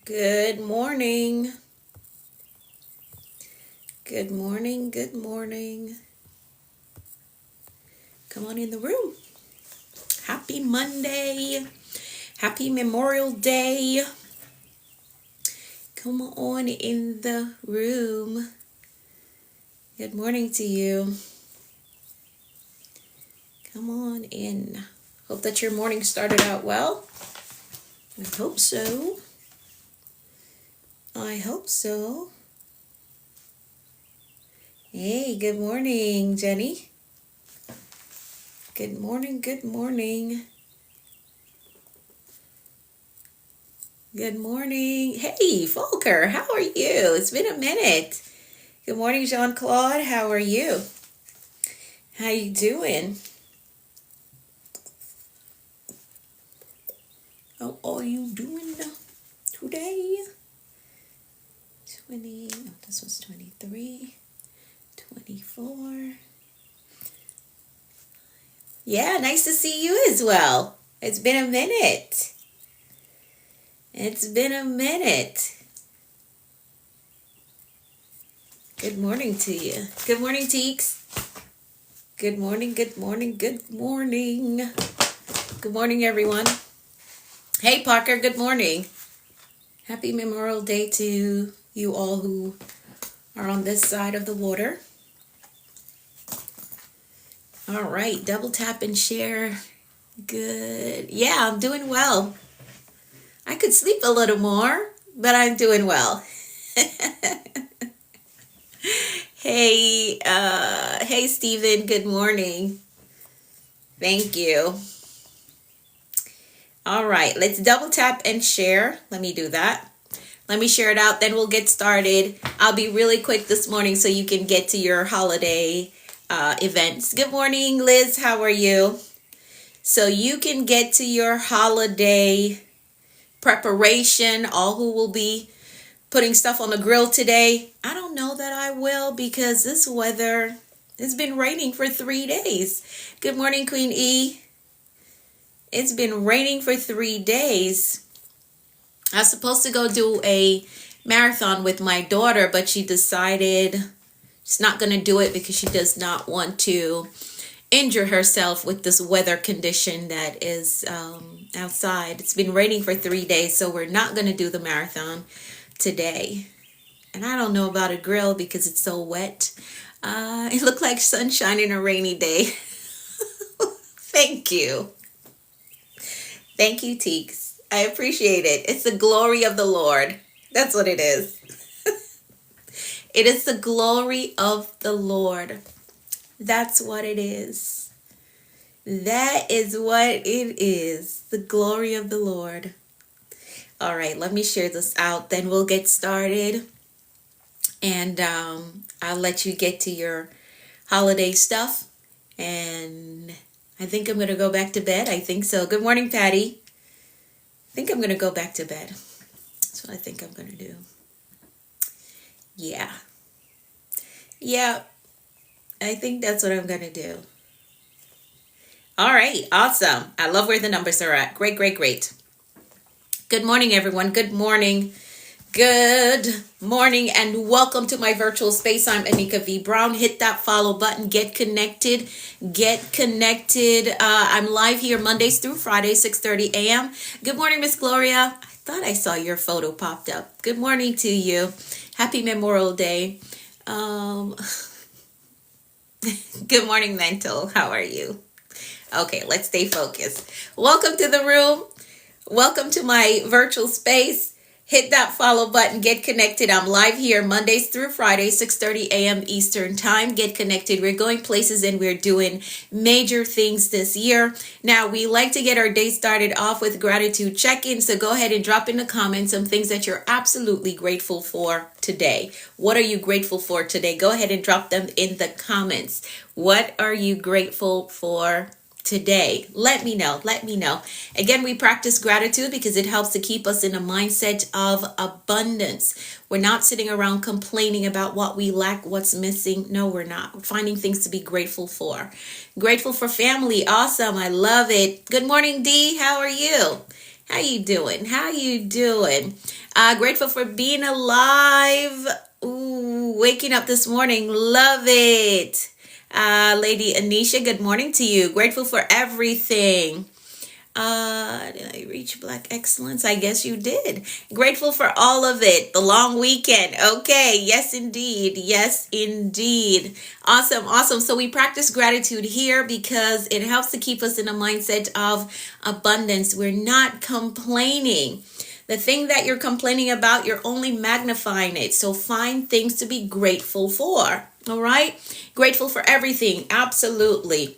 Good morning. Good morning. Good morning. Come on in the room. Happy Monday. Happy Memorial Day. Come on in the room. Good morning to you. Come on in. Hope that your morning started out well. I hope so. I hope so. Hey, good morning, Jenny. Good morning, good morning. Good morning. Hey, Volker, how are you? It's been a minute. Good morning, Jean-Claude. How are you? How you doing? How are you doing today? 20, oh, this was 23, 24. Yeah, nice to see you as well. It's been a minute. It's been a minute. Good morning to you. Good morning, Teeks. Good morning, good morning, good morning. Good morning, everyone. Hey, Parker, good morning. Happy Memorial Day to you all who are on this side of the water. All right, double tap and share. Good. Yeah, I'm doing well. I could sleep a little more, but I'm doing well. Hey, Stephen, good morning. Thank you. All right, let's double tap and share. Let me do that. Let me share it out, then we'll get started. I'll be really quick this morning so you can get to your holiday events. Good morning, Liz. How are you? So you can get to your holiday preparation, all who will be putting stuff on the grill today. I don't know that I will because this weather, it's been raining for 3 days. Good morning, Queen E. It's been raining for 3 days. I was supposed to go do a marathon with my daughter, but she decided she's not going to do it because she does not want to injure herself with this weather condition that is outside. It's been raining for 3 days, so we're not going to do the marathon today. And I don't know about a grill because it's so wet. It looked like sunshine in a rainy day. Thank you. Thank you, Teeks. I appreciate it. It's the glory of the Lord. That's what it is. It is the glory of the Lord. That's what it is. That is what it is. The glory of the Lord. All right, let me share this out. Then we'll get started. And I'll let you get to your holiday stuff. And I think I'm going to go back to bed. I think so. Good morning, Patty. I think I'm going to go back to bed. That's what I think I'm going to do. Yeah. Yeah. I think that's what I'm going to do. All right. Awesome. I love where the numbers are at. Great, great, great. Good morning, everyone. Good morning. Good morning and welcome to my virtual space. I'm Anika V. Brown. Hit that follow button. Get connected. Get connected. I'm live here Mondays through Fridays, 6:30 a.m. Good morning, Miss Gloria. I thought I saw your photo popped up. Good morning to you. Happy Memorial Day. Good morning, Mental. How are you? Okay, let's stay focused. Welcome to the room. Welcome to my virtual space. Hit that follow button. Get connected. I'm live here Mondays through Fridays, 6:30 a.m. Eastern Time. Get connected. We're going places and we're doing major things this year. Now, we like to get our day started off with gratitude check-in. So go ahead and drop in the comments some things that you're absolutely grateful for today. What are you grateful for today? Go ahead and drop them in the comments. What are you grateful for today? Let me know. Let me know. Again, we practice gratitude because it helps to keep us in a mindset of abundance. We're not sitting around complaining about what we lack, what's missing. No, we're not. We're finding things to be grateful for. Grateful for family. Awesome. I love it. Good morning, Dee. How are you? How you doing? How you doing? Grateful for being alive. Ooh, waking up this morning. Love it. Lady Anisha, good morning to you. Grateful for everything. Did I reach Black Excellence? I guess you did. Grateful for all of it. The long weekend. Okay. Yes, indeed. Yes, indeed. Awesome. Awesome. So we practice gratitude here because it helps to keep us in a mindset of abundance. We're not complaining. The thing that you're complaining about, you're only magnifying it. So find things to be grateful for. All right. Grateful for everything. Absolutely.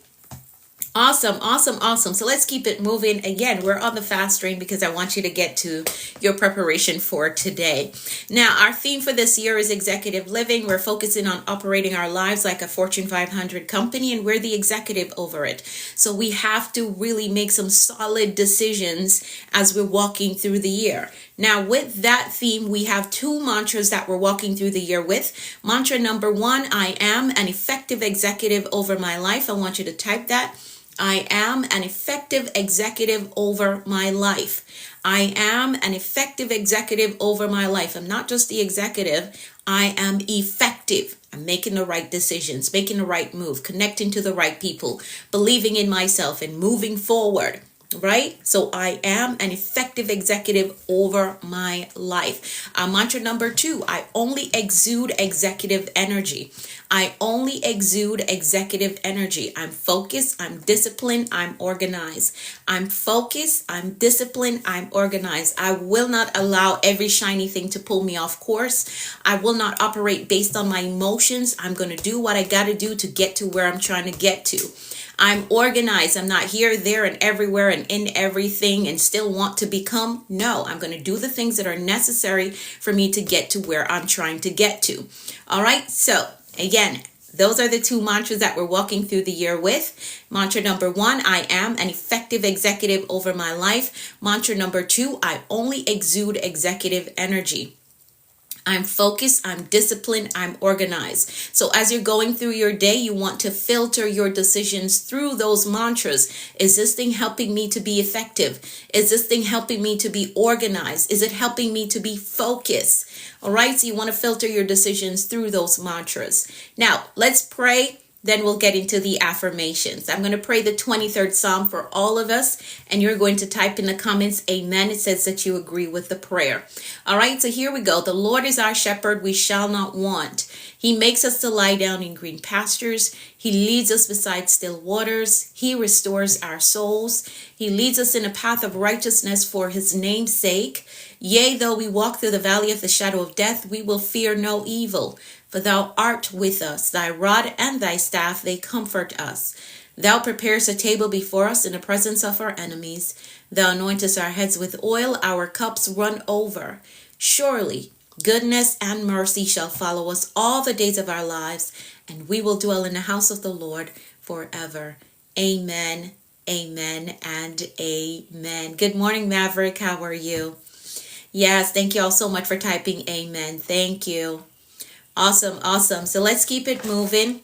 Awesome, awesome, awesome. So let's keep it moving. Again, we're on the fast train because I want you to get to your preparation for today. Now, our theme for this year is executive living. We're focusing on operating our lives like a Fortune 500 company, and we're the executive over it. So we have to really make some solid decisions as we're walking through the year. Now, with that theme, we have two mantras that we're walking through the year with. Mantra number 1, I am an effective executive over my life. I want you to type that. I am an effective executive over my life. I am an effective executive over my life. I'm not just the executive. I am effective. I'm making the right decisions, making the right move, connecting to the right people, believing in myself and moving forward. Right? So I am an effective executive over my life. Mantra number 2, I only exude executive energy. I only exude executive energy. I'm focused, I'm disciplined, I'm organized. I'm focused, I'm disciplined, I'm organized. I will not allow every shiny thing to pull me off course. I will not operate based on my emotions. I'm going to do what I got to do to get to where I'm trying to get to. I'm organized. I'm not here, there, and everywhere and in everything and still want to become. No, I'm going to do the things that are necessary for me to get to where I'm trying to get to. All right. So again, those are the two mantras that we're walking through the year with. Mantra number 1, I am an effective executive over my life. Mantra number 2, I only exude executive energy. I'm focused, I'm disciplined, I'm organized. So as you're going through your day, you want to filter your decisions through those mantras. Is this thing helping me to be effective? Is this thing helping me to be organized? Is it helping me to be focused? All right, so you want to filter your decisions through those mantras. Now, let's pray. Then we'll get into the affirmations. I'm going to pray the 23rd Psalm for all of us, and you're going to type in the comments, amen. It says that you agree with the prayer. All right, so here we go. The Lord is our shepherd, we shall not want. He makes us to lie down in green pastures. He leads us beside still waters. He restores our souls. He leads us in a path of righteousness for his name's sake. Yea, though we walk through the valley of the shadow of death, we will fear no evil. For thou art with us, thy rod and thy staff, they comfort us. Thou preparest a table before us in the presence of our enemies. Thou anointest our heads with oil, our cups run over. Surely goodness and mercy shall follow us all the days of our lives, and we will dwell in the house of the Lord forever. Amen, amen, and amen. Good morning, Maverick. How are you? Yes, thank you all so much for typing amen. Thank you. Awesome, awesome. So let's keep it moving.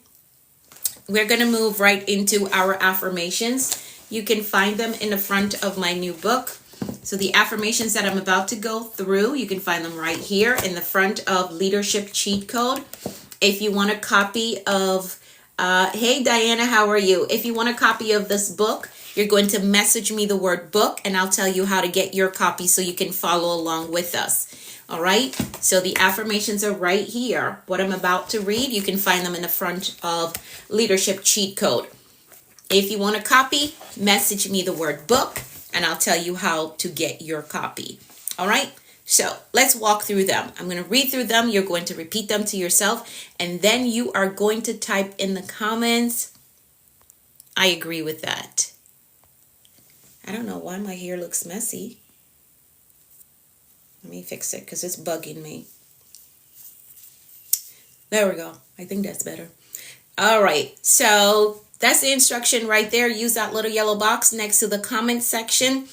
We're going to move right into our affirmations. You can find them in the front of my new book. So the affirmations that I'm about to go through, you can find them right here in the front of Leadership Cheat Code. If you want a copy of, hey Diana, how are you? If you want a copy of this book, you're going to message me the word book and I'll tell you how to get your copy so you can follow along with us. All right, so the affirmations are right here. What I'm about to read, you can find them in the front of Leadership Cheat Code. If you want a copy, message me the word book and I'll tell you how to get your copy. All right, so let's walk through them. I'm going to read through them. You're going to repeat them to yourself and then you are going to type in the comments, I agree with that. I don't know why my hair looks messy. Let me fix it because it's bugging me. There we go. I think that's better. All right. So that's the instruction right there. Use that little yellow box next to the comment section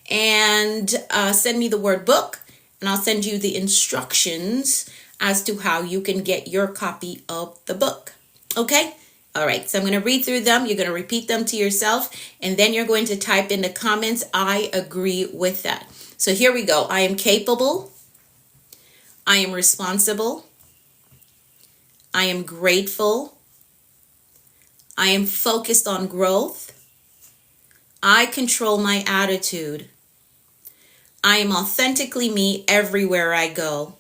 and send me the word book and I'll send you the instructions as to how you can get your copy of the book. Okay? All right, so I'm going to read through them. You're going to repeat them to yourself, and then you're going to type in the comments, I agree with that. So here we go. I am capable. I am responsible. I am grateful. I am focused on growth. I control my attitude. I am authentically me everywhere I go.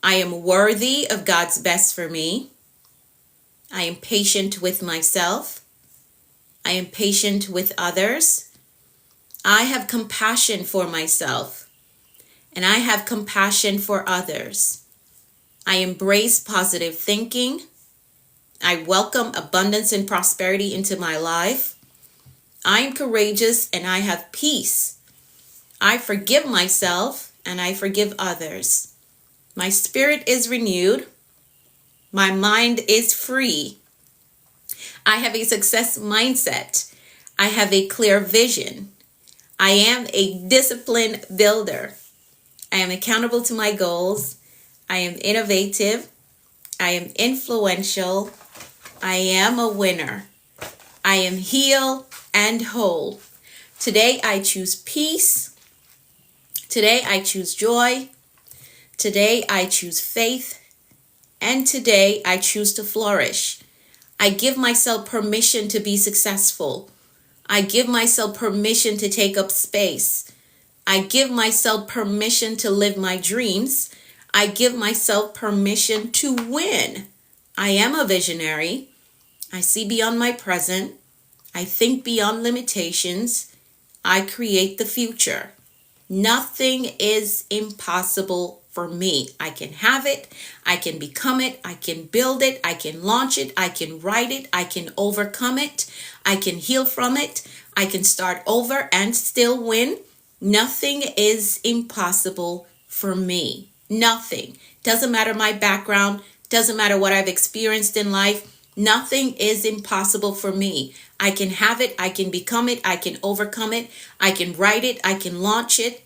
I am worthy of God's best for me. I am patient with myself. I am patient with others. I have compassion for myself, and I have compassion for others. I embrace positive thinking. I welcome abundance and prosperity into my life. I am courageous and I have peace. I forgive myself and I forgive others. My spirit is renewed. My mind is free. I have a success mindset. I have a clear vision. I am a disciplined builder. I am accountable to my goals. I am innovative. I am influential. I am a winner. I am healed and whole. Today I choose peace. Today I choose joy. Today I choose faith. And today I choose to flourish. I give myself permission to be successful. I give myself permission to take up space. I give myself permission to live my dreams. I give myself permission to win. I am a visionary. I see beyond my present. I think beyond limitations. I create the future. Nothing is impossible for me. I can have it. I can become it. I can build it. I can launch it. I can write it. I can overcome it. I can heal from it. I can start over and still win. Nothing is impossible for me. Nothing. Doesn't matter my background. Doesn't matter what I've experienced in life. Nothing is impossible for me. I can have it. I can become it. I can overcome it. I can write it. I can launch it.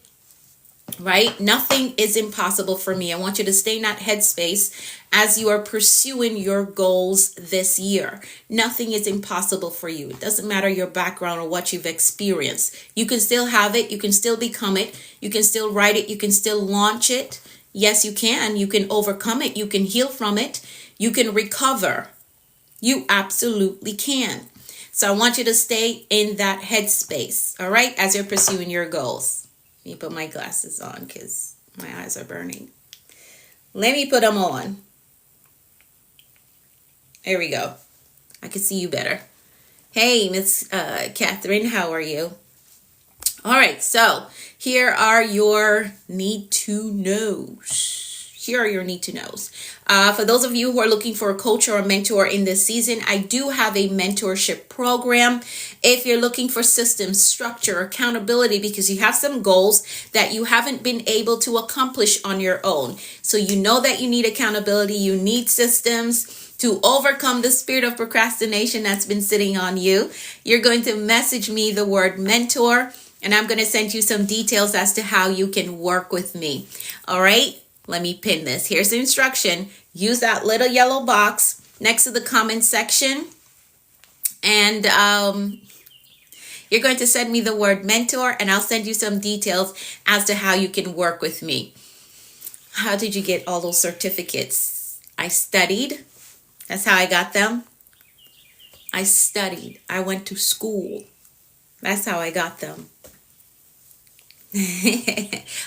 Right? Nothing is impossible for me. I want you to stay in that headspace as you are pursuing your goals this year. Nothing is impossible for you. It doesn't matter your background or what you've experienced. You can still have it. You can still become it. You can still write it. You can still launch it. Yes, you can. You can overcome it. You can heal from it. You can recover. You absolutely can. So I want you to stay in that headspace, all right, as you're pursuing your goals. Let me put my glasses on because my eyes are burning. Let me put them on. There we go. I can see you better. Hey, Miss Catherine, how are you? All right, so here are your need to knows. Here are your need to knows. For those of you who are looking for a coach or a mentor in this season, I do have a mentorship program. If you're looking for systems, structure, accountability, because you have some goals that you haven't been able to accomplish on your own. So you know that you need accountability, you need systems to overcome the spirit of procrastination that's been sitting on you. You're going to message me the word mentor, and I'm going to send you some details as to how you can work with me. All right. Let me pin this. Here's the instruction. Use that little yellow box next to the comment section. And you're going to send me the word mentor, and I'll send you some details as to how you can work with me. How did you get all those certificates? I studied. That's how I got them. I studied. I went to school. That's how I got them.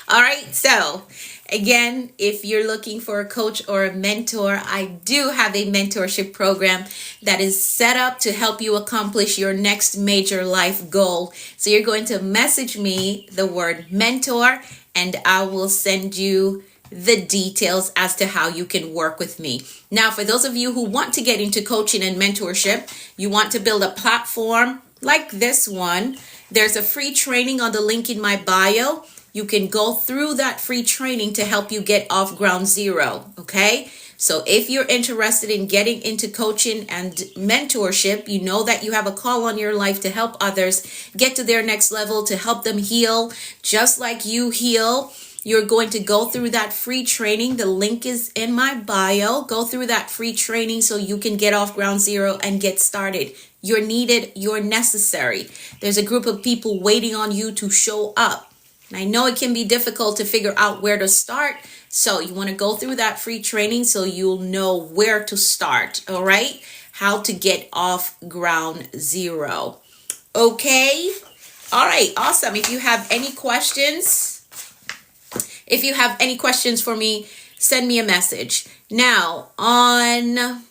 All right, so again, if you're looking for a coach or a mentor, I do have a mentorship program that is set up to help you accomplish your next major life goal. So you're going to message me the word mentor, and I will send you the details as to how you can work with me. Now, for those of you who want to get into coaching and mentorship, you want to build a platform like this one, there's a free training on the link in my bio. You can go through that free training to help you get off ground zero, okay? So if you're interested in getting into coaching and mentorship, you know that you have a call on your life to help others get to their next level, to help them heal just like you heal. You're going to go through that free training. The link is in my bio. Go through that free training so you can get off ground zero and get started. You're needed. You're necessary. There's a group of people waiting on you to show up. And I know it can be difficult to figure out where to start. So you want to go through that free training so you'll know where to start. All right. How to get off ground zero. Okay. All right. Awesome. If you have any questions, for me, send me a message. Now on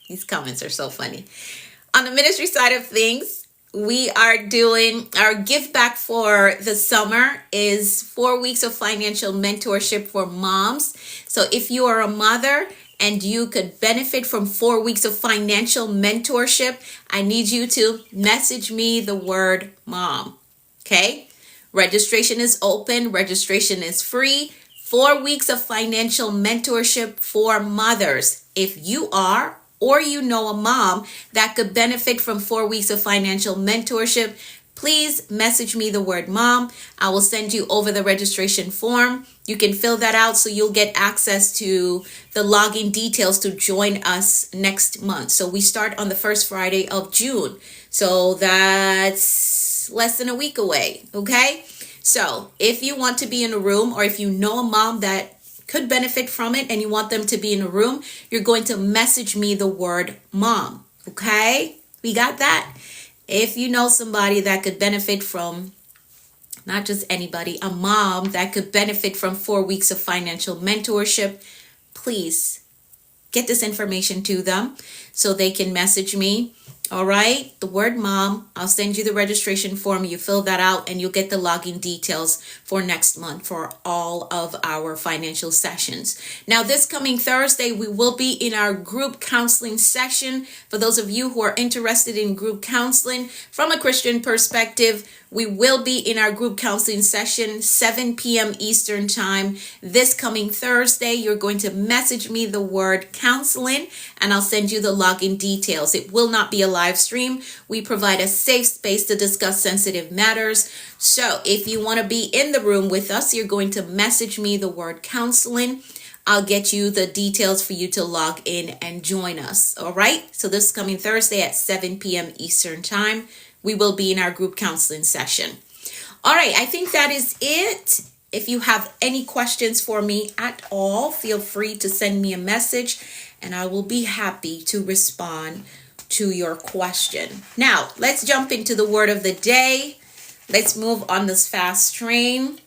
these comments are so funny. On the ministry side of things, we are doing our give back for the summer is 4 weeks of financial mentorship for moms. So if you are a mother and you could benefit from 4 weeks of financial mentorship, I need you to message me the word mom. Okay? Registration is open. Registration is free. 4 weeks of financial mentorship for mothers. If you are or you know a mom that could benefit from 4 weeks of financial mentorship, please message me the word mom. I will send you over the registration form. You can fill that out so you'll get access to the login details to join us next month. So we start on the first Friday of June. So that's less than a week away. Okay. So if you want to be in a room, or if you know a mom that could benefit from it and you want them to be in a room, you're going to message me the word mom. Okay. We got that? If you know somebody that could benefit from, not just anybody, a mom that could benefit from 4 weeks of financial mentorship, please get this information to them so they can message me. All right, the word mom. I'll send you the registration form. You fill that out and you'll get the login details for next month for all of our financial sessions. Now, this coming Thursday, we will be in our group counseling session. For those of you who are interested in group counseling from a Christian perspective, we will be in our group counseling session, 7 p.m. Eastern time. This coming Thursday, you're going to message me the word counseling and I'll send you the login details. It will not be a live stream. We provide a safe space to discuss sensitive matters. So if you want to be in the room with us, you're going to message me the word counseling. I'll get you the details for you to log in and join us. All right. So this coming Thursday at 7 p.m. Eastern time, we will be in our group counseling session. All right. I think that is it. If you have any questions for me at all, feel free to send me a message and I will be happy to respond to your question. Now, let's jump into the word of the day. Let's move on this fast train.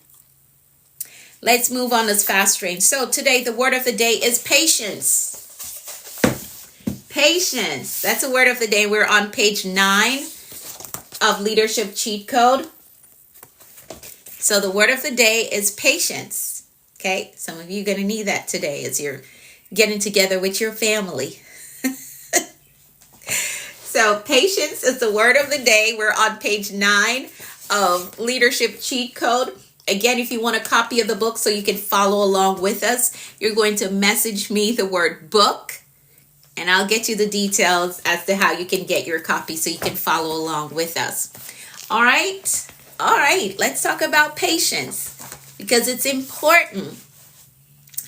So today, the word of the day is patience. Patience. That's the word of the day. We're on page 9 of Leadership Cheat Code. So the word of the day is patience. Okay. Some of you are going to need that today as you're getting together with your family. So patience is the word of the day. We're on page 9 of Leadership Cheat Code. Again, if you want a copy of the book so you can follow along with us, you're going to message me the word book and I'll get you the details as to how you can get your copy so you can follow along with us. All right. Let's talk about patience because it's important.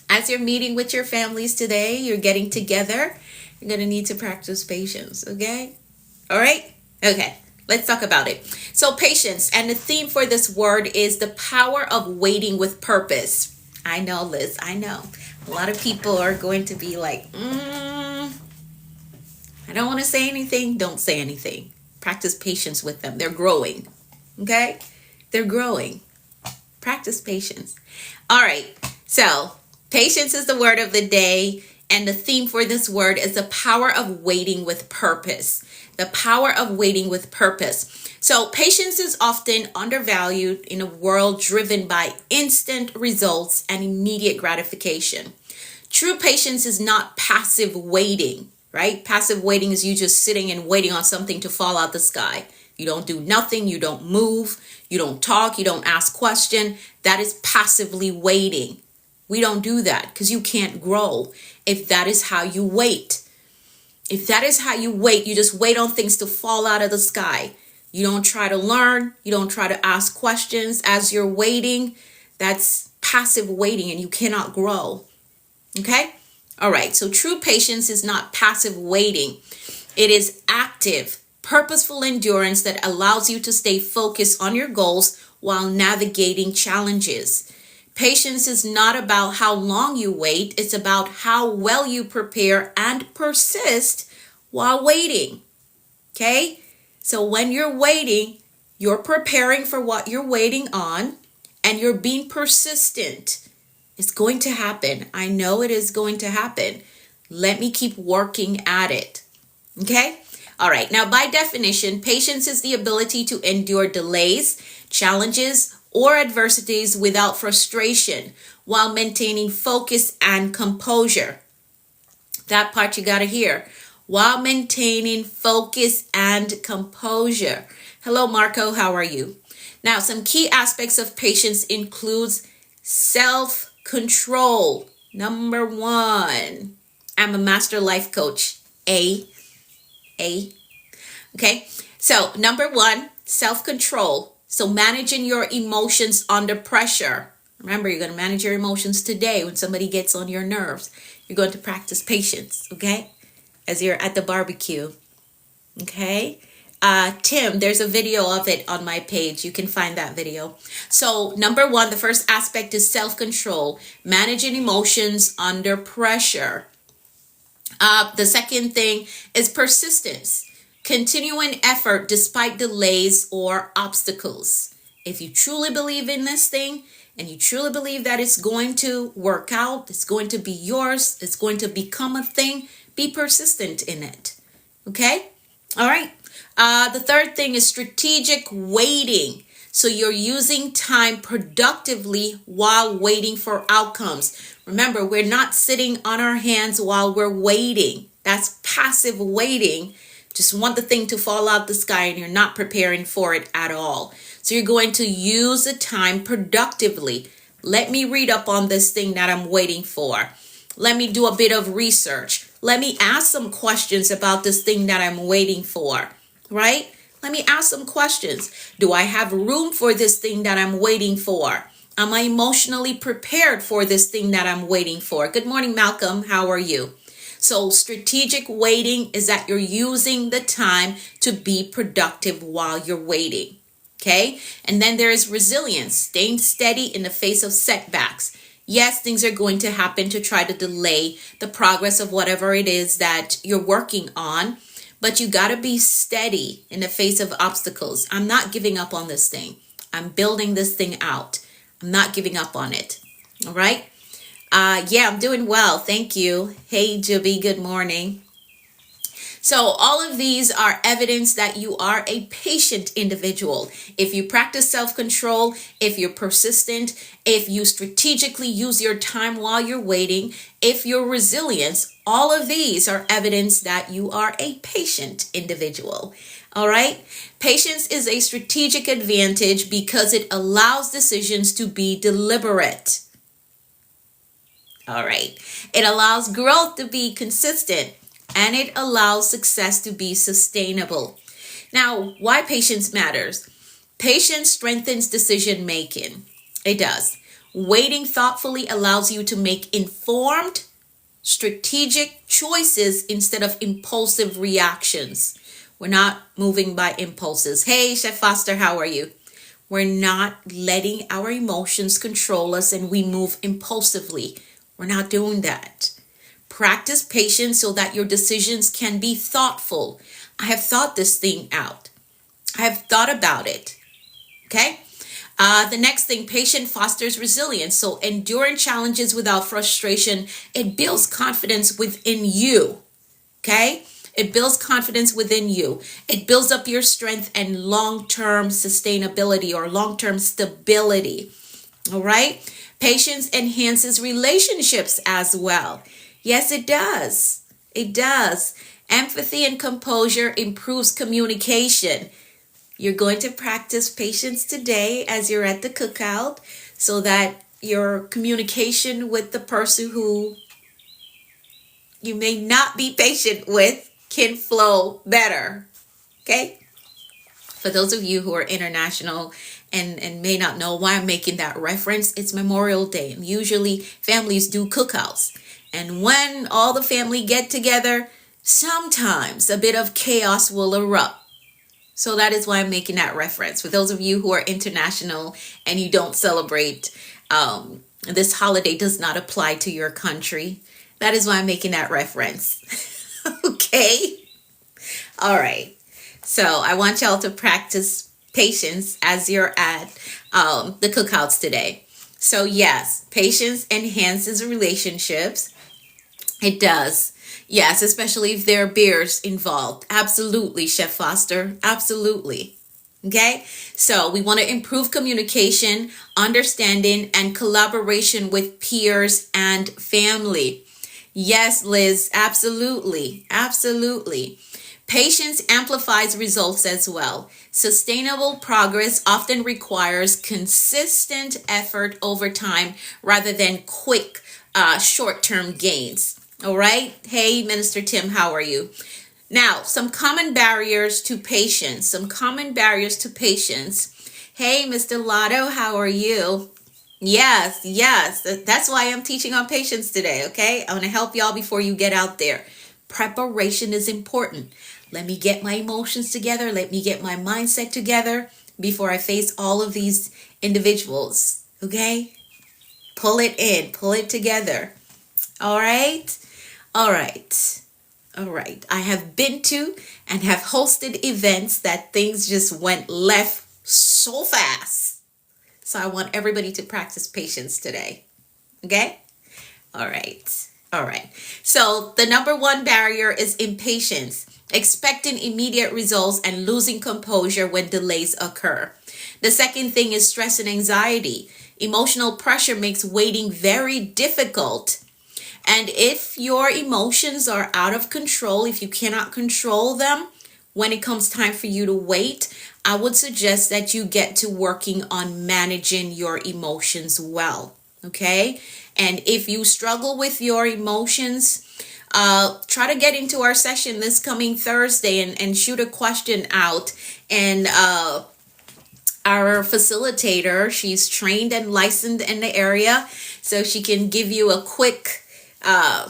As you're meeting with your families today, you're getting together, you're going to need to practice patience. Okay. All right. Okay. Let's talk about it. So patience, and the theme for this word is the power of waiting with purpose. I know, Liz, I know. A lot of people are going to be like, I don't want to say anything. Don't say anything. Practice patience with them. They're growing. Okay? They're growing. Practice patience. All right. So patience is the word of the day. And the theme for this word is the power of waiting with purpose. The power of waiting with purpose. So patience is often undervalued in a world driven by instant results and immediate gratification. True patience is not passive waiting, right? Passive waiting is you just sitting and waiting on something to fall out the sky. You don't do nothing. You don't move. You don't talk. You don't ask questions. That is passively waiting. We don't do that because you can't grow if that is how you wait. If that is how you wait, you just wait on things to fall out of the sky. You don't try to learn. You don't try to ask questions as you're waiting. That's passive waiting and you cannot grow. Okay? All right. So true patience is not passive waiting. It is active, purposeful endurance that allows you to stay focused on your goals while navigating challenges. Patience is not about how long you wait. It's about how well you prepare and persist while waiting. Okay? So when you're waiting, you're preparing for what you're waiting on and you're being persistent. It's going to happen. I know it is going to happen. Let me keep working at it. Okay? All right. Now, by definition, patience is the ability to endure delays, challenges, or adversities without frustration while maintaining focus and composure. That part you got to hear. While maintaining focus and composure. Hello, Marco. How are you? Now, some key aspects of patience includes self-control. Number one. I'm a master life coach. A. Okay. So, number one, self-control. So, managing your emotions under pressure. Remember, you're going to manage your emotions today when somebody gets on your nerves. You're going to practice patience, okay? As you're at the barbecue, okay? Tim, there's a video of it on my page. You can find that video. So, number one, the first aspect is self-control, managing emotions under pressure. The second thing is persistence, continuing effort despite delays or obstacles. If you truly believe in this thing and you truly believe that it's going to work out, it's going to be yours, it's going to become a thing, be persistent in it. Okay? All right. The third thing is strategic waiting. So you're using time productively while waiting for outcomes. Remember, we're not sitting on our hands while we're waiting. That's passive waiting. Just want the thing to fall out the sky and you're not preparing for it at all. So you're going to use the time productively. Let me read up on this thing that I'm waiting for. Let me do a bit of research. Let me ask some questions about this thing that I'm waiting for, right? Let me ask some questions. Do I have room for this thing that I'm waiting for? Am I emotionally prepared for this thing that I'm waiting for? Good morning, Malcolm. How are you? So strategic waiting is that you're using the time to be productive while you're waiting. Okay? And then there is resilience, staying steady in the face of setbacks. Yes, things are going to happen to try to delay the progress of whatever it is that you're working on. But you got to be steady in the face of obstacles. I'm not giving up on this thing. I'm building this thing out. I'm not giving up on it. All right. Yeah, I'm doing well. Thank you. Hey, Juby. Good morning. So all of these are evidence that you are a patient individual. If you practice self-control, if you're persistent, if you strategically use your time while you're waiting, if you're resilient, all of these are evidence that you are a patient individual. All right. Patience is a strategic advantage because it allows decisions to be deliberate. All right. It allows growth to be consistent. And it allows success to be sustainable. Now, why patience matters? Patience strengthens decision making. It does. Waiting thoughtfully allows you to make informed, strategic choices instead of impulsive reactions. We're not moving by impulses. Hey, Chef Foster, how are you? We're not letting our emotions control us and we move impulsively. We're not doing that. Practice patience so that your decisions can be thoughtful. I have thought this thing out. I have thought about it. Okay? The next thing, patience fosters resilience. So enduring challenges without frustration, it builds confidence within you. Okay? It builds confidence within you. It builds up your strength and long-term sustainability or long-term stability. All right? Patience enhances relationships as well. Yes, it does. It does. Empathy and composure improves communication. You're going to practice patience today as you're at the cookout so that your communication with the person who you may not be patient with can flow better. Okay? For those of you who are international and may not know why I'm making that reference, it's Memorial Day. And usually families do cookouts. And when all the family get together, sometimes a bit of chaos will erupt. So that is why I'm making that reference. For those of you who are international and you don't celebrate, this holiday does not apply to your country. That is why I'm making that reference. Okay? All right. So I want y'all to practice patience as you're at the cookouts today. So yes, patience enhances relationships. It does. Yes, especially if there are beers involved. Absolutely, Chef Foster. Absolutely. Okay, so we want to improve communication, understanding, and collaboration with peers and family. Yes, Liz, absolutely. Absolutely. Patience amplifies results as well. Sustainable progress often requires consistent effort over time rather than quick, short-term gains. All right. Hey, Minister Tim, how are you? Now, some common barriers to patience. Some common barriers to patience. Hey, Mr. Lotto, how are you? Yes, yes. That's why I'm teaching on patience today, okay? I want to help y'all before you get out there. Preparation is important. Let me get my emotions together. Let me get my mindset together before I face all of these individuals, okay? Pull it in, pull it together. All right? All right. All right. I have been to and have hosted events that things just went left so fast. So I want everybody to practice patience today. Okay? All right. All right. So the number one barrier is impatience, expecting immediate results and losing composure when delays occur. The second thing is stress and anxiety. Emotional pressure makes waiting very difficult. And if your emotions are out of control, if you cannot control them when it comes time for you to wait, I would suggest that you get to working on managing your emotions well. Okay? And if you struggle with your emotions, try to get into our session this coming Thursday and shoot a question out. And our facilitator, she's trained and licensed in the area, so she can give you a quick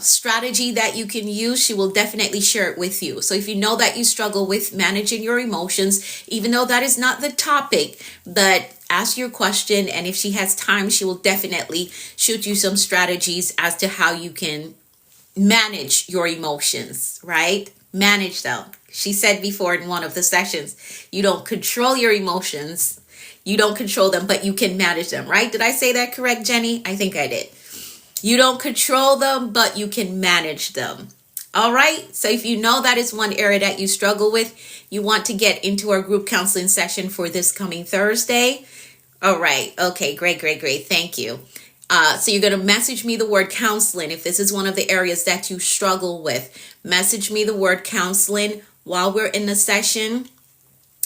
strategy that you can use. She will definitely share it with you. So if you know that you struggle with managing your emotions, even though that is not the topic, but ask your question, and if she has time, she will definitely shoot you some strategies as to how you can manage your emotions, right? Manage them. She said before in one of the sessions, you don't control your emotions. You don't control them, but you can manage them, right? Did I say that correct, Jenny? I think I did. You don't control them, but you can manage them. All right. So if you know that is one area that you struggle with, you want to get into our group counseling session for this coming Thursday. All right. Okay. Great. Thank you. So you're going to message me the word counseling. If this is one of the areas that you struggle with, message me the word counseling while we're in the session.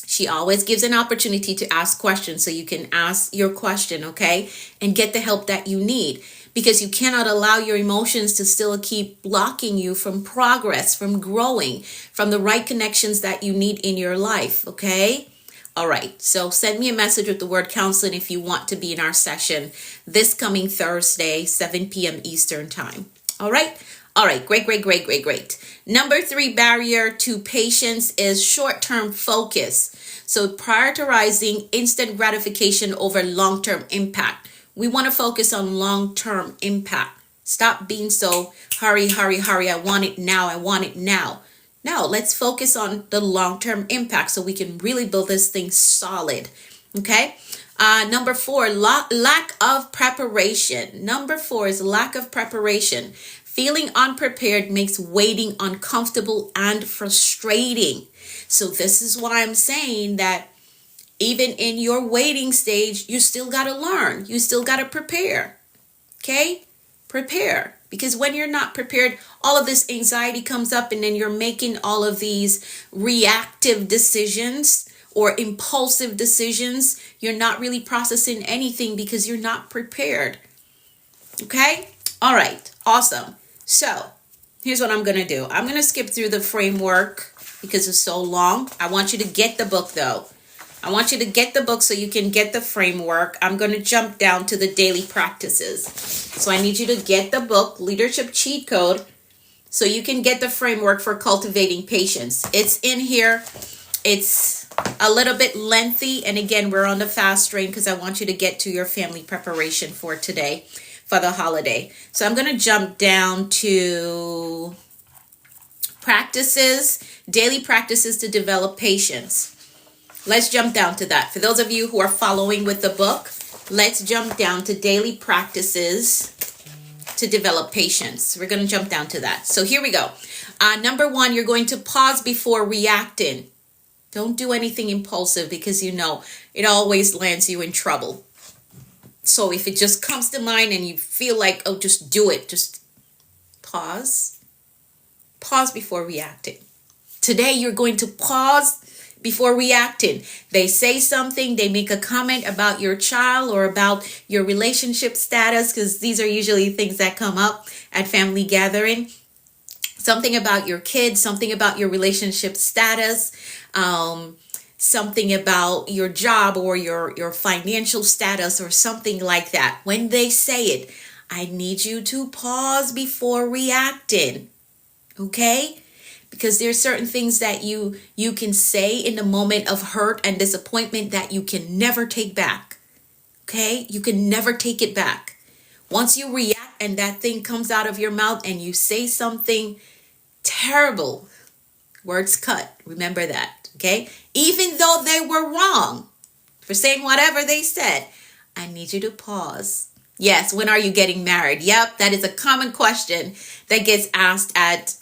She always gives an opportunity to ask questions, so you can ask your question, okay, and get the help that you need. Because you cannot allow your emotions to still keep blocking you from progress, from growing, from the right connections that you need in your life, okay? All right, so send me a message with the word counseling if you want to be in our session this coming Thursday, 7 p.m. Eastern time. All right? All right, great. Number 3 barrier to patience is short-term focus. So prioritizing instant gratification over long-term impact. We want to focus on long-term impact. Stop being so hurry. I want it now. No, let's focus on the long-term impact so we can really build this thing solid. Okay. Number 4, lack of preparation. Number 4 is lack of preparation. Feeling unprepared makes waiting uncomfortable and frustrating. So this is why I'm saying that even in your waiting stage, you still got to learn. You still got to prepare. Okay? Prepare. Because when you're not prepared, all of this anxiety comes up, and then you're making all of these reactive decisions or impulsive decisions. You're not really processing anything because you're not prepared. Okay? All right. Awesome. So here's what I'm going to do. I'm going to skip through the framework because it's so long. I want you to get the book though. I want you to get the book so you can get the framework. I'm going to jump down to the daily practices. So I need you to get the book, Leadership Cheat Code, so you can get the framework for cultivating patience. It's in here. It's a little bit lengthy. And again, we're on the fast train because I want you to get to your family preparation for today, for the holiday. So I'm going to jump down to practices, daily practices to develop patience. Let's jump down to that. For those of you who are following with the book, let's jump down to daily practices to develop patience. We're going to jump down to that. So here we go. Number 1, you're going to pause before reacting. Don't do anything impulsive because you know it always lands you in trouble. So if it just comes to mind and you feel like, oh, just do it, just pause. Pause before reacting. Today, you're going to pause before reacting. They say something, they make a comment about your child or about your relationship status, because these are usually things that come up at family gathering. Something about your kids, something about your relationship status, something about your job or your financial status or something like that. When they say it, I need you to pause before reacting. Okay? Because there's certain things that you can say in the moment of hurt and disappointment that you can never take back. Okay? You can never take it back. Once you react and that thing comes out of your mouth and you say something terrible, words cut. Remember that. Okay? Even though they were wrong for saying whatever they said, I need you to pause. Yes, when are you getting married? Yep, that is a common question that gets asked at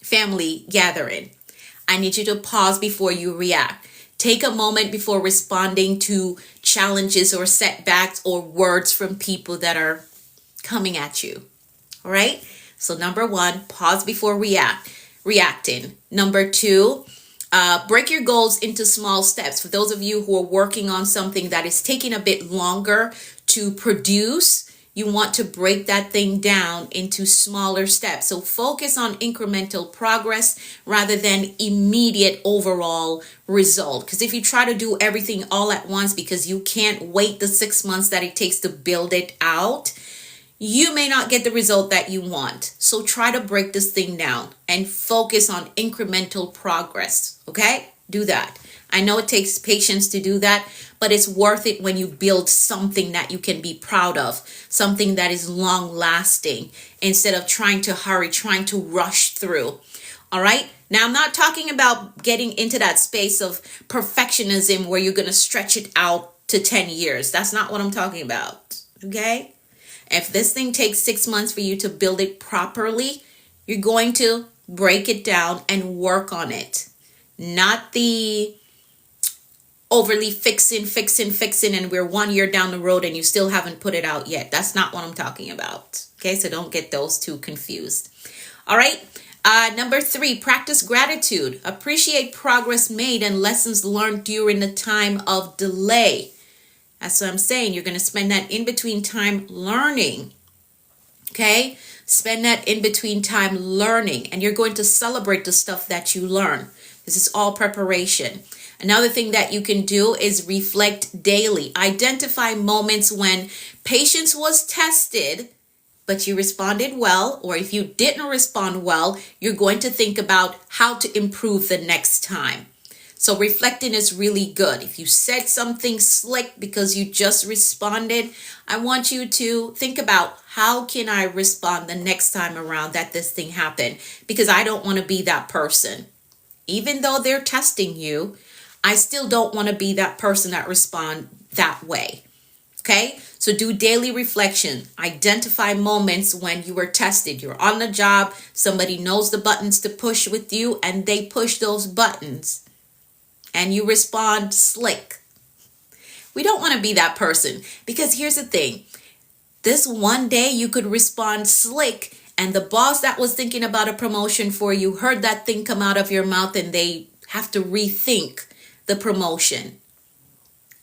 family gathering. I need you to pause before you react. Take a moment before responding to challenges or setbacks or words from people that are coming at you. All right? So number 1, pause before reacting. Number 2, break your goals into small steps. For those of you who are working on something that is taking a bit longer to produce, you want to break that thing down into smaller steps. So focus on incremental progress rather than immediate overall result. Because if you try to do everything all at once because you can't wait the 6 months that it takes to build it out, you may not get the result that you want. So try to break this thing down and focus on incremental progress. Okay? Do that. I know it takes patience to do that, but it's worth it when you build something that you can be proud of, something that is long lasting, instead of trying to hurry, trying to rush through. All right. Now, I'm not talking about getting into that space of perfectionism where you're going to stretch it out to 10 years. That's not what I'm talking about. Okay. If this thing takes 6 months for you to build it properly, you're going to break it down and work on it. Not the overly fixing, and we're 1 year down the road and you still haven't put it out yet. That's not what I'm talking about. Okay, so don't get those two confused. All right. Number 3, practice gratitude. Appreciate progress made and lessons learned during the time of delay. That's what I'm saying. You're going to spend that in between time learning. Okay? Spend that in between time learning, and you're going to celebrate the stuff that you learn. This is all preparation. Another thing that you can do is reflect daily. Identify moments when patience was tested, but you responded well, or if you didn't respond well, you're going to think about how to improve the next time. So reflecting is really good. If you said something slick because you just responded, I want you to think about, how can I respond the next time around that this thing happened? Because I don't want to be that person. Even though they're testing you, I still don't want to be that person that respond that way. Okay? So do daily reflection. Identify moments when you were tested. You're on the job, somebody knows the buttons to push with you, and they push those buttons. And you respond slick. We don't want to be that person, because here's the thing. This one day you could respond slick, and the boss that was thinking about a promotion for you heard that thing come out of your mouth and they have to rethink the promotion.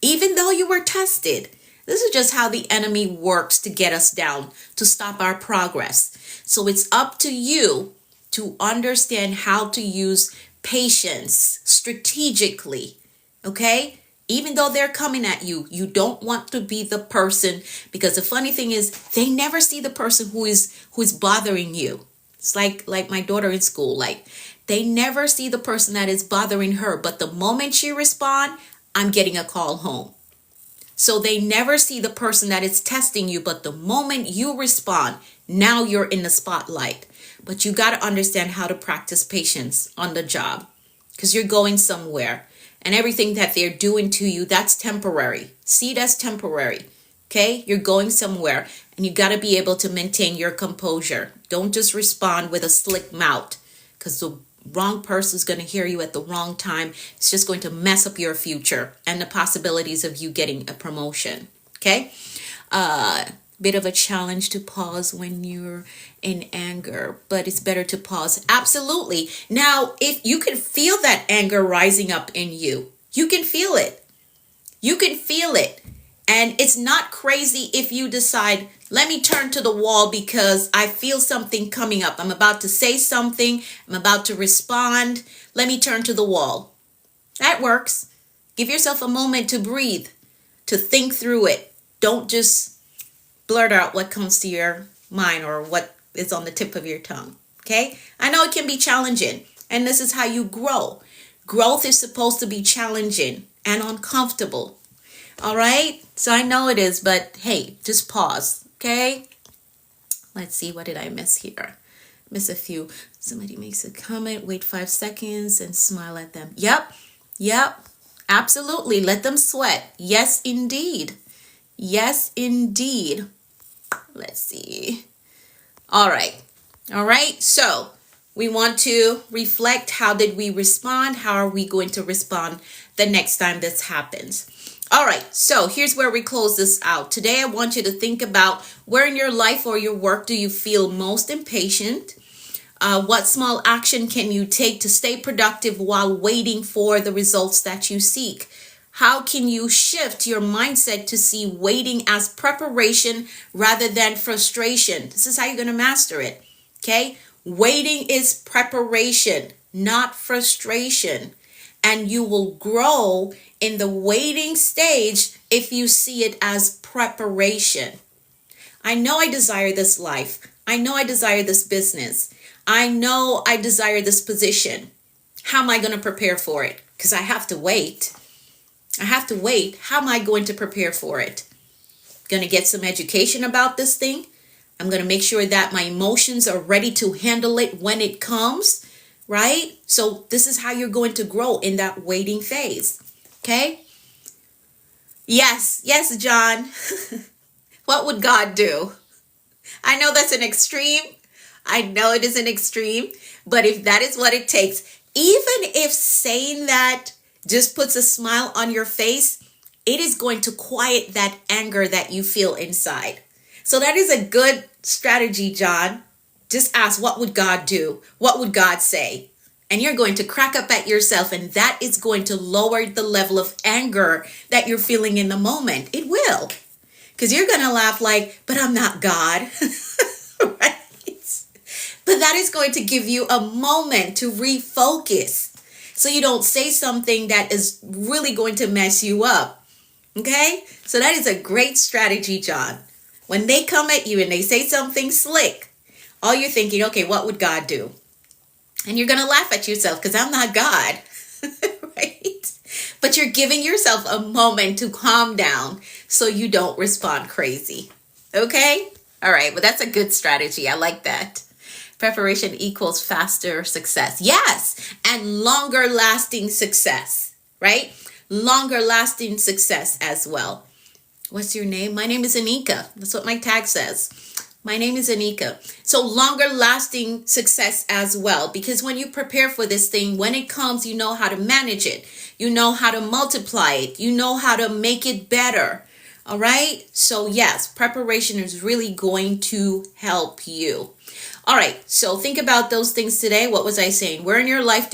Even though you were tested. This is just how the enemy works to get us down, to stop our progress. So it's up to you to understand how to use patience strategically. Okay? Even though they're coming at you, you don't want to be the person, because the funny thing is they never see the person who is bothering you. It's like my daughter in school, like they never see the person that is bothering her, but the moment she respond, I'm getting a call home. So they never see the person that is testing you, but the moment you respond, now you're in the spotlight. But you got to understand how to practice patience on the job, because you're going somewhere, and everything that they're doing to you, that's temporary. See it as temporary. Okay? You're going somewhere, and you got to be able to maintain your composure. Don't just respond with a slick mouth, because the wrong person is going to hear you at the wrong time. It's just going to mess up your future and the possibilities of you getting a promotion. Okay? Bit of a challenge to pause when you're in anger, but it's better to pause. Absolutely. Now, if you can feel that anger rising up in you, you can feel it. You can feel it. And it's not crazy if you decide, let me turn to the wall because I feel something coming up. I'm about to say something. I'm about to respond. Let me turn to the wall. That works. Give yourself a moment to breathe, to think through it. Don't just blurt out what comes to your mind or what is on the tip of your tongue. Okay? I know it can be challenging, and this is how you grow. Growth is supposed to be challenging and uncomfortable. All right? So I know it is, but hey, just pause. Okay? Let's see. What did I miss here? Miss a few. Somebody makes a comment. Wait 5 seconds and smile at them. Yep. Absolutely. Let them sweat. Yes, indeed. Yes, indeed. Let's see. All right. So we want to reflect. How did we respond? How are we going to respond the next time this happens? All right. So here's where we close this out. Today, I want you to think about where in your life or your work do you feel most impatient? What small action can you take to stay productive while waiting for the results that you seek? How can you shift your mindset to see waiting as preparation rather than frustration? This is how you're going to master it. Okay? Waiting is preparation, not frustration. And you will grow in the waiting stage if you see it as preparation. I know I desire this life. I know I desire this business. I know I desire this position. How am I going to prepare for it? Because I have to wait. How am I going to prepare for it? Going to get some education about this thing. I'm going to make sure that my emotions are ready to handle it when it comes, right? So this is how you're going to grow in that waiting phase. Okay? Yes, John. What would God do? I know that's an extreme. I know it is an extreme, but if that is what it takes, even if saying that just puts a smile on your face, it is going to quiet that anger that you feel inside. So that is a good strategy, John. Just ask, what would God do? What would God say? And you're going to crack up at yourself, and that is going to lower the level of anger that you're feeling in the moment. It will. Because you're going to laugh like, but I'm not God. Right? But that is going to give you a moment to refocus, so you don't say something that is really going to mess you up. Okay? So that is a great strategy, John. When they come at you and they say something slick, all you're thinking, okay, what would God do? And you're going to laugh at yourself because I'm not God. Right? But you're giving yourself a moment to calm down so you don't respond crazy. Okay? All right. Well, that's a good strategy. I like that. Preparation equals faster success. Yes. And longer lasting success, right? Longer lasting success as well. What's your name? My name is Anika. That's what my tag says. My name is Anika. So longer lasting success as well, because when you prepare for this thing, when it comes, you know how to manage it. You know how to multiply it. You know how to make it better. All right. So yes, preparation is really going to help you. All right, so think about those things today. What was I saying? Where in your life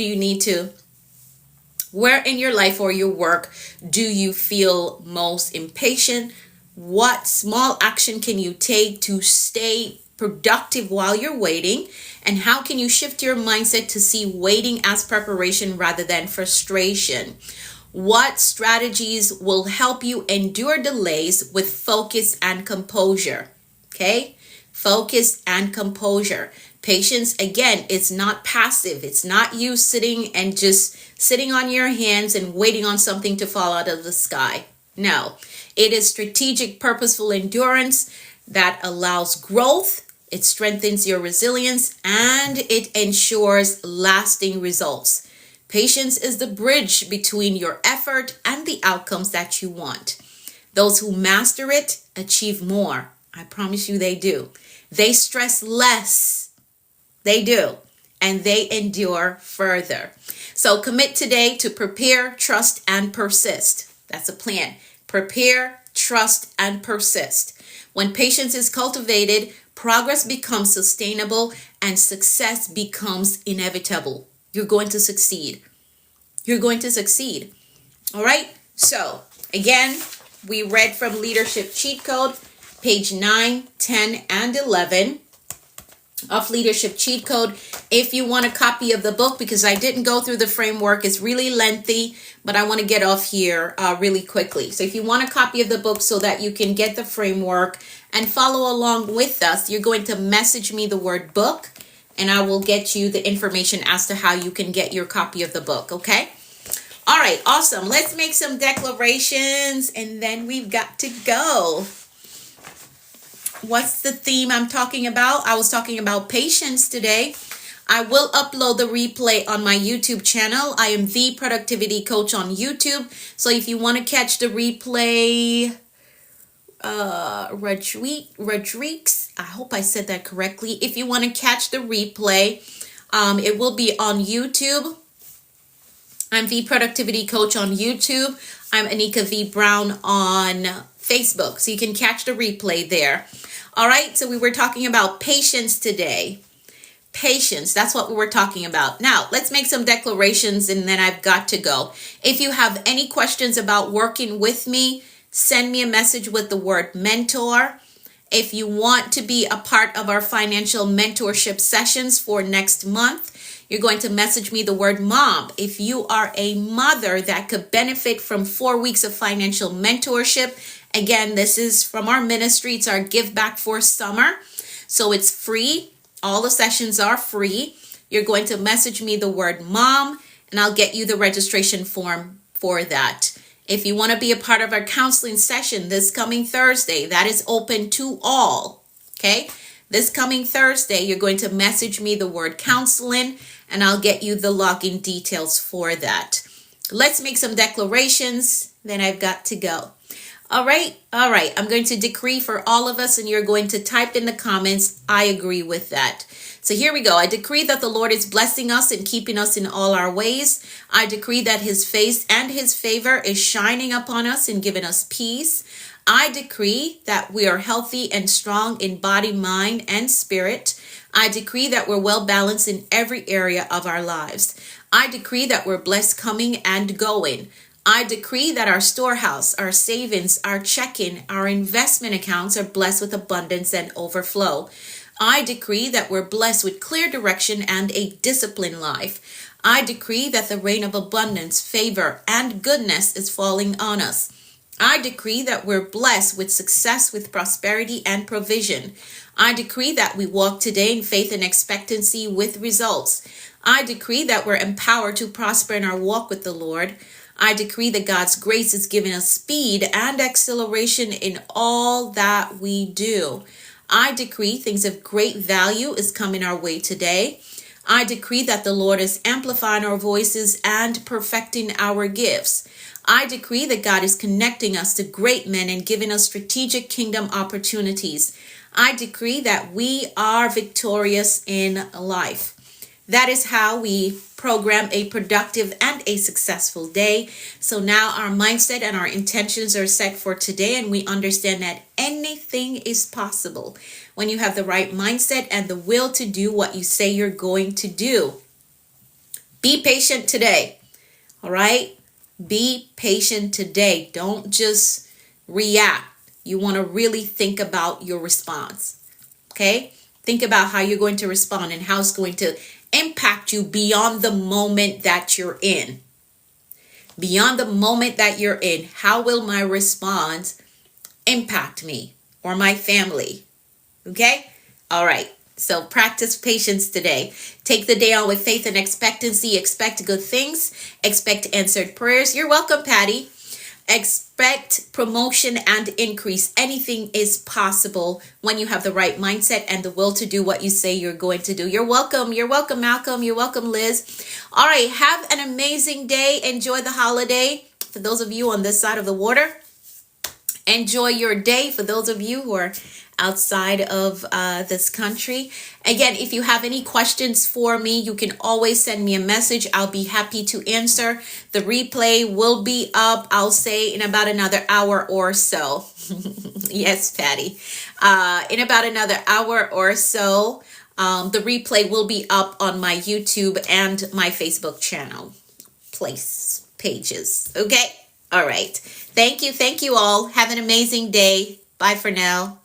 or your work do you feel most impatient? What small action can you take to stay productive while you're waiting? And how can you shift your mindset to see waiting as preparation rather than frustration? What strategies will help you endure delays with focus and composure? Okay? Focus and composure. Patience, again, it's not passive. It's not you sitting and just sitting on your hands and waiting on something to fall out of the sky. No, it is strategic, purposeful endurance that allows growth. It strengthens your resilience and it ensures lasting results. Patience is the bridge between your effort and the outcomes that you want. Those who master it achieve more. I promise you they do. They stress less. They do. And they endure further. So commit today to prepare, trust, and persist. That's a plan. Prepare, trust, and persist. When patience is cultivated, progress becomes sustainable and success becomes inevitable. You're going to succeed. You're going to succeed. All right. So again, we read from Leadership Cheat Code, page 9, 10, and 11 of Leadership Cheat Code. If you want a copy of the book, because I didn't go through the framework, it's really lengthy, but I want to get off here really quickly. So if you want a copy of the book so that you can get the framework and follow along with us, you're going to message me the word book, and I will get you the information as to how you can get your copy of the book, okay? All right, awesome. Let's make some declarations, and then we've got to go. What's the theme I'm talking about? I was talking about patience today. I will upload the replay on my YouTube channel. I am The Productivity Coach on YouTube. So if you want to catch the replay, Rodriguez, I hope I said that correctly. If you want to catch the replay, it will be on YouTube. I'm The Productivity Coach on YouTube. I'm Anika V. Brown on Facebook. So you can catch the replay there. All right, so we were talking about patience today. Patience, that's what we were talking about. Now, let's make some declarations and then I've got to go. If you have any questions about working with me, send me a message with the word mentor. If you want to be a part of our financial mentorship sessions for next month, you're going to message me the word mom. If you are a mother that could benefit from 4 weeks of financial mentorship, again, this is from our ministry. It's our Give Back for Summer. So it's free. All the sessions are free. You're going to message me the word mom, and I'll get you the registration form for that. If you want to be a part of our counseling session this coming Thursday, that is open to all. Okay? This coming Thursday, you're going to message me the word counseling, and I'll get you the login details for that. Let's make some declarations, then I've got to go. All right. I'm going to decree for all of us, and you're going to type in the comments, I agree with that. So here we go. I decree that the Lord is blessing us and keeping us in all our ways. I decree that his face and his favor is shining upon us and giving us peace. I decree that we are healthy and strong in body, mind, and spirit. I decree that we're well balanced in every area of our lives. I decree that we're blessed coming and going. I decree that our storehouse, our savings, our checking, our investment accounts are blessed with abundance and overflow. I decree that we're blessed with clear direction and a disciplined life. I decree that the rain of abundance, favor, and goodness is falling on us. I decree that we're blessed with success, with prosperity and provision. I decree that we walk today in faith and expectancy with results. I decree that we're empowered to prosper in our walk with the Lord. I decree that God's grace is giving us speed and acceleration in all that we do. I decree things of great value is coming our way today. I decree that the Lord is amplifying our voices and perfecting our gifts. I decree that God is connecting us to great men and giving us strategic kingdom opportunities. I decree that we are victorious in life. That is how we program a productive and a successful day. So now our mindset and our intentions are set for today, and we understand that anything is possible when you have the right mindset and the will to do what you say you're going to do. Be patient today. All right? Be patient today. Don't just react. You want to really think about your response. Okay? Think about how you're going to respond and how it's going to impact you beyond the moment that you're in. beyond the moment that you're in, how will my response impact me or my family? Okay? All right. So practice patience today. Take the day on with faith and expectancy. Expect good things. Expect answered prayers. You're welcome, Patty. Expect promotion and increase. Anything is possible when you have the right mindset and the will to do what you say you're going to do. You're welcome. You're welcome, Malcolm. You're welcome, Liz. All right. Have an amazing day. Enjoy the holiday. For those of you on this side of the water, enjoy your day. For those of you who are outside of this country, again, if you have any questions for me, you can always send me a message. I'll be happy to answer. The replay will be up, I'll say, in about another hour or so. Yes, Patty. In about another hour or so, the replay will be up on my YouTube and my Facebook channel pages. Okay. All right. Thank you. Thank you all. Have an amazing day. Bye for now.